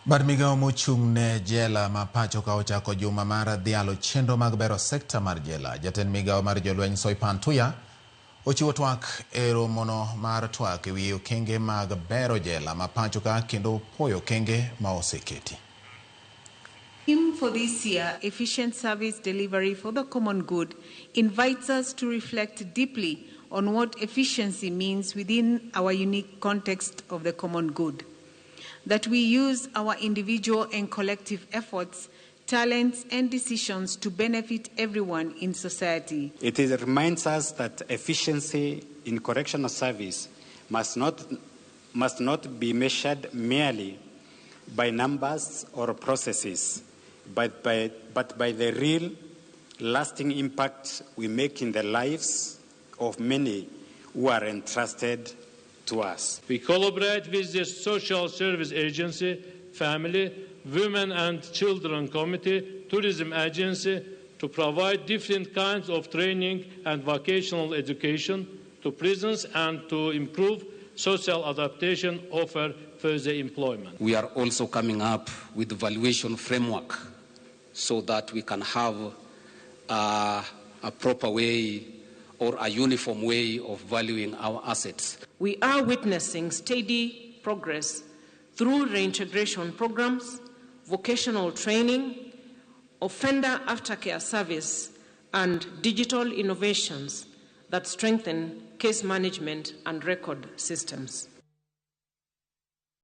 Bad migao mochung' ne jela ma pacho ka ochako juma mar dhialo chenro mag bero sekta mar jela. Jatend migao mar jolweny Soipan Tuya ochiwo twak e romono mar twak ewi okenge mag bero jela ma pacho ka kendo puoyo okenge ma oseketi. Theme for this year, efficient service delivery for the common good, invites us to reflect deeply on what efficiency means within our unique context of the common good. That we use our individual and collective efforts, talents, and decisions to benefit everyone in society. It reminds us that efficiency in correctional service must not be measured merely by numbers or processes, but by the real, lasting impact we make in the lives of many who are entrusted to us. We collaborate with the Social Service Agency, Family, Women and Children Committee, Tourism Agency to provide different kinds of training and vocational education to prisons and to improve social adaptation, offer further employment. We are also coming up with the valuation framework so that we can have a proper way or a uniform way of valuing our assets. We are witnessing steady progress through reintegration programs, vocational training, offender aftercare service, and digital innovations that strengthen case management and record systems.